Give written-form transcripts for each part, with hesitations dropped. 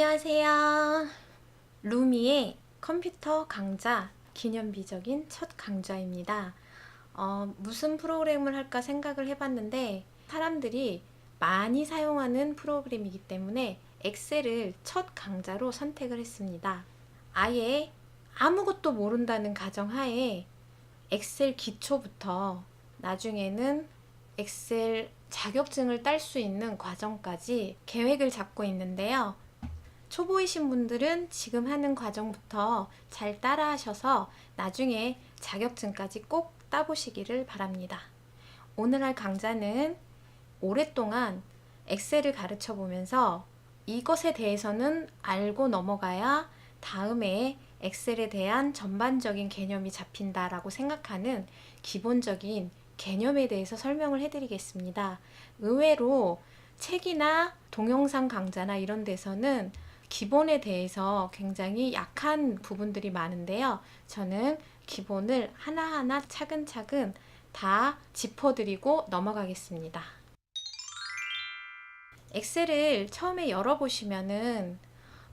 안녕하세요. 루미의 컴퓨터 강좌 기념비적인 첫 강좌입니다. 무슨 프로그램을 할까 생각을 해봤는데 사람들이 많이 사용하는 프로그램이기 때문에 엑셀을 첫 강좌로 선택을 했습니다. 아예 아무것도 모른다는 가정하에 엑셀 기초부터 나중에는 엑셀 자격증을 딸 수 있는 과정까지 계획을 잡고 있는데요. 초보이신 분들은 지금 하는 과정부터 잘 따라 하셔서 나중에 자격증까지 꼭 따보시기를 바랍니다. 오늘 할 강좌는 오랫동안 엑셀을 가르쳐 보면서 이것에 대해서는 알고 넘어가야 다음에 엑셀에 대한 전반적인 개념이 잡힌다라고 생각하는 기본적인 개념에 대해서 설명을 해드리겠습니다. 의외로 책이나 동영상 강좌나 이런 데서는 기본에 대해서 굉장히 약한 부분들이 많은데요. 저는 기본을 하나하나 차근차근 다 짚어드리고 넘어가겠습니다. 엑셀을 처음에 열어보시면은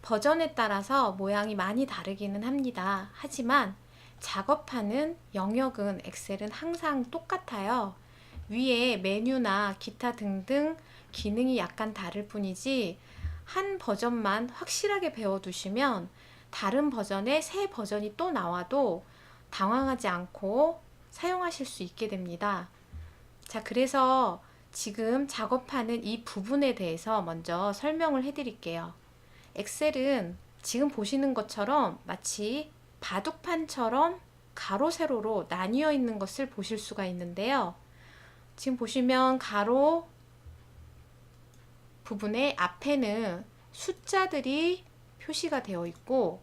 버전에 따라서 모양이 많이 다르기는 합니다. 하지만 작업하는 영역은 엑셀은 항상 똑같아요. 위에 메뉴나 기타 등등 기능이 약간 다를 뿐이지 한 버전만 확실하게 배워두시면 다른 버전에 새 버전이 또 나와도 당황하지 않고 사용하실 수 있게 됩니다. 자, 그래서 지금 작업하는 이 부분에 대해서 먼저 설명을 해드릴게요. 엑셀은 지금 보시는 것처럼 마치 바둑판처럼 가로 세로로 나뉘어 있는 것을 보실 수가 있는데요. 지금 보시면 가로 부분의 앞에는 숫자들이 표시가 되어 있고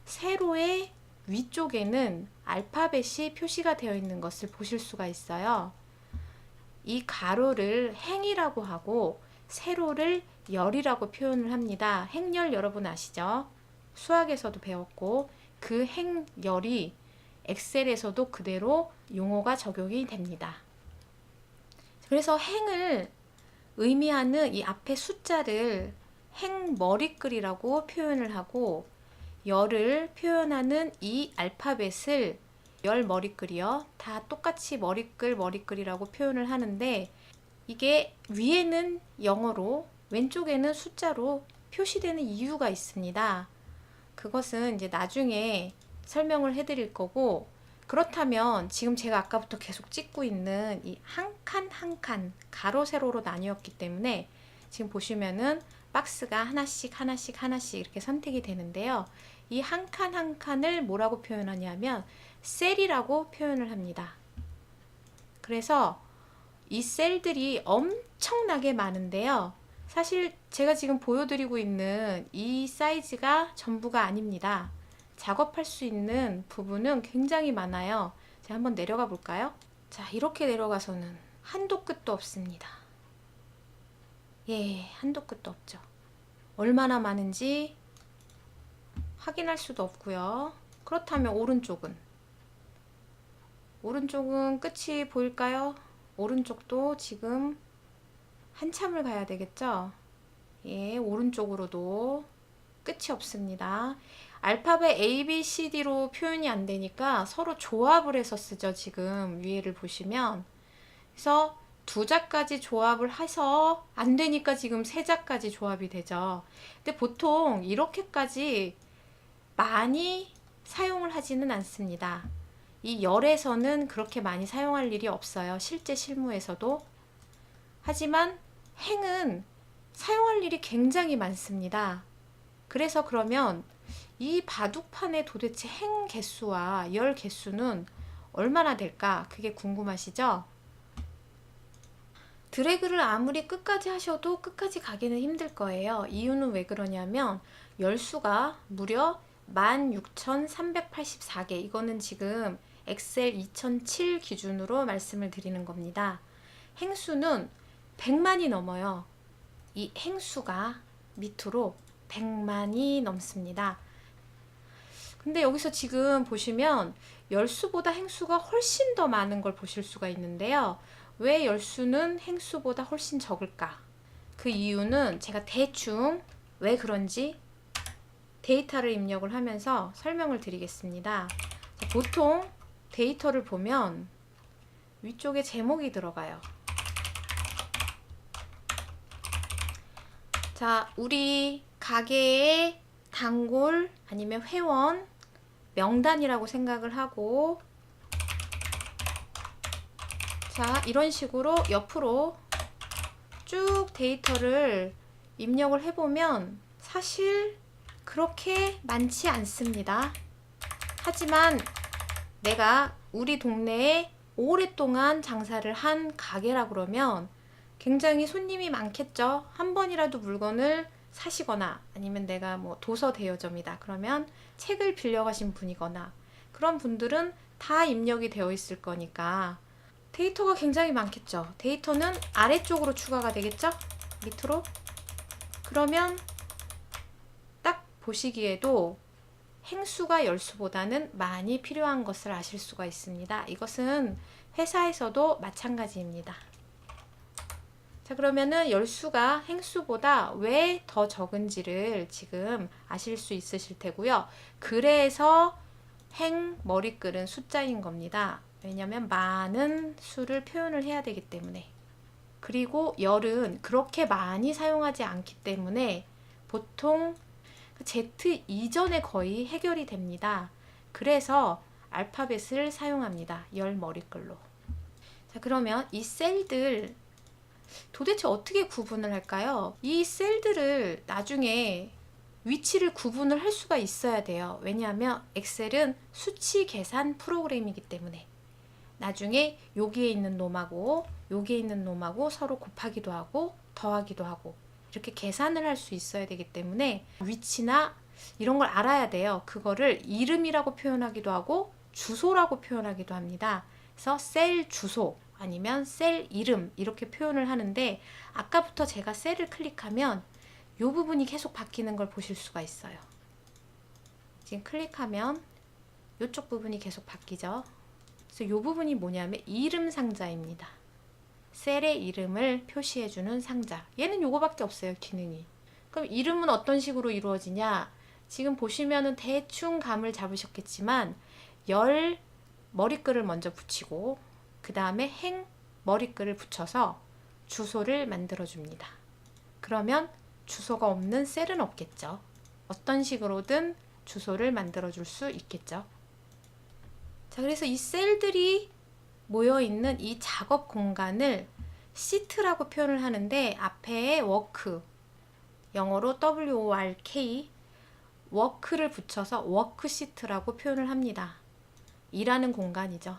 세로의 위쪽에는 알파벳이 표시가 되어 있는 것을 보실 수가 있어요. 이 가로를 행이라고 하고 세로를 열이라고 표현을 합니다. 행열 여러분 아시죠? 수학에서도 배웠고 그 행열이 엑셀에서도 그대로 용어가 적용이 됩니다. 그래서 행을 의미하는 이 앞에 숫자를 행머리글이라고 표현을 하고 열을 표현하는 이 알파벳을 열머리글이요. 다 똑같이 머리글이라고 표현을 하는데 이게 위에는 영어로 왼쪽에는 숫자로 표시되는 이유가 있습니다. 그것은 이제 나중에 설명을 해드릴 거고, 그렇다면 지금 제가 아까부터 계속 찍고 있는 이 한 칸 한 칸 가로 세로로 나뉘었기 때문에 지금 보시면은 박스가 하나씩 이렇게 선택이 되는데요. 이 한 칸 한 칸을 뭐라고 표현하냐면 셀이라고 표현을 합니다. 그래서 이 셀들이 엄청나게 많은데요. 사실 제가 지금 보여드리고 있는 이 사이즈가 전부가 아닙니다. 작업할 수 있는 부분은 굉장히 많아요. 자, 한번 내려가 볼까요? 자, 이렇게 내려가서는 한도 끝도 없습니다. 예, 한도 끝도 없죠. 얼마나 많은지 확인할 수도 없고요. 그렇다면 오른쪽은 끝이 보일까요? 오른쪽도 지금 한참을 가야 되겠죠? 예, 오른쪽으로도 끝이 없습니다. 알파벳 A, B, C, D로 표현이 안 되니까 서로 조합을 해서 쓰죠. 지금 위에를 보시면. 그래서 두 자까지 조합을 해서 안 되니까 지금 세 자까지 조합이 되죠. 근데 보통 이렇게까지 많이 사용을 하지는 않습니다. 이 열에서는 그렇게 많이 사용할 일이 없어요. 실제 실무에서도. 하지만 행은 사용할 일이 굉장히 많습니다. 그래서 그러면 이 바둑판의 도대체 행 개수와 열 개수는 얼마나 될까? 그게 궁금하시죠? 드래그를 아무리 끝까지 하셔도 끝까지 가기는 힘들 거예요. 이유는 왜 그러냐면 열수가 무려 16,384개. 이거는 지금 엑셀 2007 기준으로 말씀을 드리는 겁니다. 행수는 100만이 넘어요. 이 행수가 밑으로 100만이 넘습니다. 근데 여기서 지금 보시면 열수보다 행수가 훨씬 더 많은 걸 보실 수가 있는데요. 왜 열수는 행수보다 훨씬 적을까? 그 이유는 제가 대충 왜 그런지 데이터를 입력을 하면서 설명을 드리겠습니다. 자, 보통 데이터를 보면 위쪽에 제목이 들어가요. 자, 우리 가게의 단골 아니면 회원 명단이라고 생각을 하고, 자, 이런 식으로 옆으로 쭉 데이터를 입력을 해보면 사실 그렇게 많지 않습니다. 하지만 내가 우리 동네에 오랫동안 장사를 한 가게라 그러면 굉장히 손님이 많겠죠. 한 번이라도 물건을 사시거나 아니면 내가 뭐 도서 대여점이다 그러면 책을 빌려가신 분이거나 그런 분들은 다 입력이 되어 있을 거니까 데이터가 굉장히 많겠죠. 데이터는 아래쪽으로 추가가 되겠죠? 밑으로. 그러면 딱 보시기에도 행수가 열수보다는 많이 필요한 것을 아실 수가 있습니다. 이것은 회사에서도 마찬가지입니다. 자, 그러면은 열수가 행수보다 왜 더 적은지를 지금 아실 수 있으실 테고요. 그래서 행 머리글은 숫자인 겁니다. 왜냐면 많은 수를 표현을 해야 되기 때문에. 그리고 열은 그렇게 많이 사용하지 않기 때문에 보통 Z 이전에 거의 해결이 됩니다. 그래서 알파벳을 사용합니다. 열 머리글로. 자, 그러면 이 셀들 도대체 어떻게 구분을 할까요? 이 셀들을 나중에 위치를 구분을 할 수가 있어야 돼요. 왜냐하면 엑셀은 수치 계산 프로그램이기 때문에 나중에 여기에 있는 놈하고 여기에 있는 놈하고 서로 곱하기도 하고 더하기도 하고 이렇게 계산을 할 수 있어야 되기 때문에 위치나 이런 걸 알아야 돼요. 그거를 이름이라고 표현하기도 하고 주소라고 표현하기도 합니다. 그래서 셀 주소 아니면 셀 이름 이렇게 표현을 하는데 아까부터 제가 셀을 클릭하면 이 부분이 계속 바뀌는 걸 보실 수가 있어요. 지금 클릭하면 이쪽 부분이 계속 바뀌죠. 그래서 이 부분이 뭐냐면 이름 상자입니다. 셀의 이름을 표시해주는 상자. 얘는 요거밖에 없어요, 기능이. 그럼 이름은 어떤 식으로 이루어지냐? 지금 보시면은 대충 감을 잡으셨겠지만 열 머리글을 먼저 붙이고 그 다음에 행 머리글을 붙여서 주소를 만들어 줍니다. 그러면 주소가 없는 셀은 없겠죠. 어떤 식으로든 주소를 만들어 줄 수 있겠죠. 자, 그래서 이 셀들이 모여 있는 이 작업 공간을 시트라고 표현을 하는데 앞에 워크, 영어로 WORK, 워크를 붙여서 워크시트라고 표현을 합니다. 일하는 공간이죠.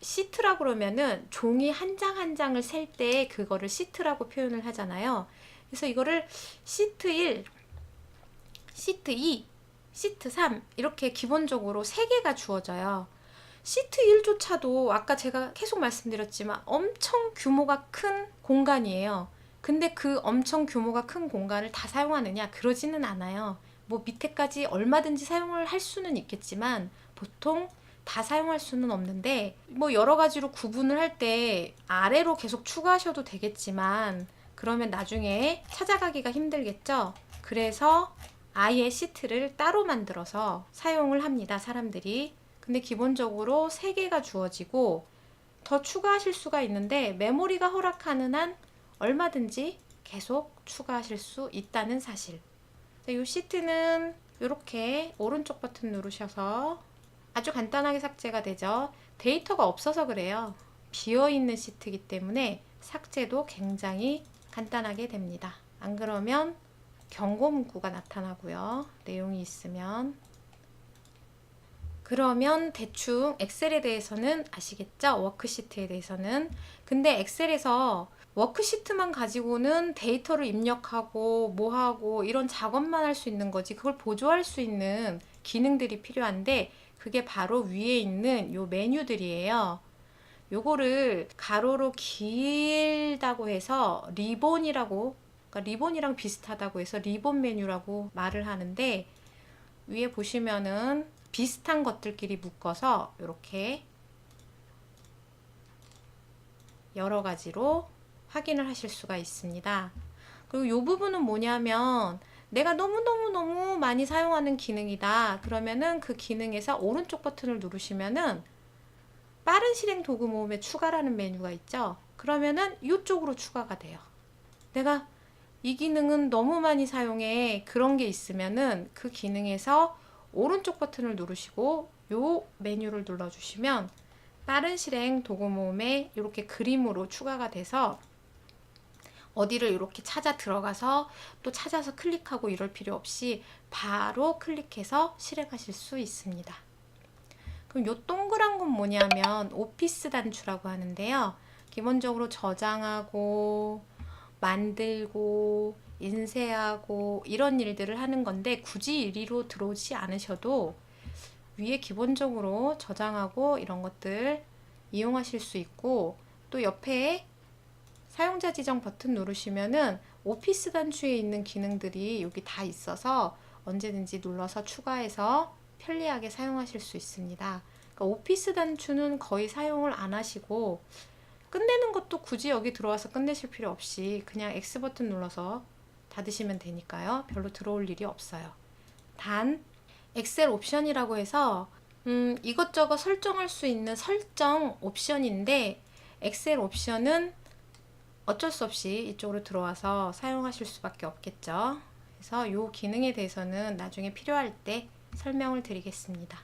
시트라고 그러면은 종이 한 장 한 장을 셀 때 그거를 시트라고 표현을 하잖아요. 그래서 이거를 시트 1, 시트 2, 시트 3 이렇게 기본적으로 3개가 주어져요. 시트 1조차도 아까 제가 계속 말씀드렸지만 엄청 규모가 큰 공간이에요. 근데 그 엄청 규모가 큰 공간을 다 사용하느냐? 그러지는 않아요. 뭐 밑에까지 얼마든지 사용을 할 수는 있겠지만 보통 다 사용할 수는 없는데 뭐 여러 가지로 구분을 할 때 아래로 계속 추가하셔도 되겠지만 그러면 나중에 찾아가기가 힘들겠죠? 그래서 아예 시트를 따로 만들어서 사용을 합니다, 사람들이. 근데 기본적으로 3개가 주어지고 더 추가하실 수가 있는데 메모리가 허락하는 한 얼마든지 계속 추가하실 수 있다는 사실. 이 시트는 이렇게 오른쪽 버튼 누르셔서 아주 간단하게 삭제가 되죠. 데이터가 없어서 그래요. 비어있는 시트이기 때문에 삭제도 굉장히 간단하게 됩니다. 안 그러면 경고 문구가 나타나고요. 내용이 있으면. 그러면 대충 엑셀에 대해서는 아시겠죠? 워크시트에 대해서는. 근데 엑셀에서 워크시트만 가지고는 데이터를 입력하고 뭐하고 이런 작업만 할 수 있는 거지 그걸 보조할 수 있는 기능들이 필요한데 그게 바로 위에 있는 요 메뉴들이에요. 요거를 가로로 길다고 해서 리본이라고, 그러니까 리본이랑 비슷하다고 해서 리본 메뉴라고 말을 하는데 위에 보시면은 비슷한 것들끼리 묶어서 이렇게 여러 가지로 확인을 하실 수가 있습니다. 그리고 이 부분은 뭐냐면 내가 너무너무너무 많이 사용하는 기능이다. 그러면은 그 기능에서 오른쪽 버튼을 누르시면은 빠른 실행 도구 모음에 추가라는 메뉴가 있죠. 그러면은 이쪽으로 추가가 돼요. 내가 이 기능은 너무 많이 사용해. 그런 게 있으면은 그 기능에서 오른쪽 버튼을 누르시고 요 메뉴를 눌러주시면 빠른 실행 도구 모음에 이렇게 그림으로 추가가 돼서 어디를 이렇게 찾아 들어가서 또 찾아서 클릭하고 이럴 필요 없이 바로 클릭해서 실행하실 수 있습니다. 그럼 요 동그란 건 뭐냐면 오피스 단추라고 하는데요. 기본적으로 저장하고 만들고 인쇄하고 이런 일들을 하는 건데 굳이 이리로 들어오지 않으셔도 위에 기본적으로 저장하고 이런 것들 이용하실 수 있고 또 옆에 사용자 지정 버튼 누르시면은 오피스 단추에 있는 기능들이 여기 다 있어서 언제든지 눌러서 추가해서 편리하게 사용하실 수 있습니다. 그러니까 오피스 단추는 거의 사용을 안 하시고 끝내는 것도 굳이 여기 들어와서 끝내실 필요 없이 그냥 X 버튼 눌러서 닫으시면 되니까요. 별로 들어올 일이 없어요. 단 엑셀 옵션이라고 해서 이것저것 설정할 수 있는 설정 옵션인데 엑셀 옵션은 어쩔 수 없이 이쪽으로 들어와서 사용하실 수밖에 없겠죠. 그래서 이 기능에 대해서는 나중에 필요할 때 설명을 드리겠습니다.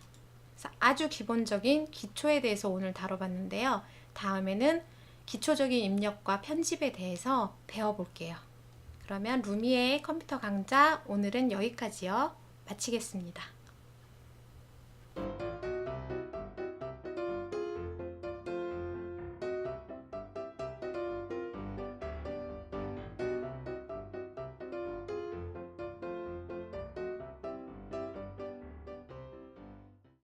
아주 기본적인 기초에 대해서 오늘 다뤄봤는데요. 다음에는 기초적인 입력과 편집에 대해서 배워볼게요. 그러면 루미의 컴퓨터 강좌 오늘은 여기까지요. 마치겠습니다.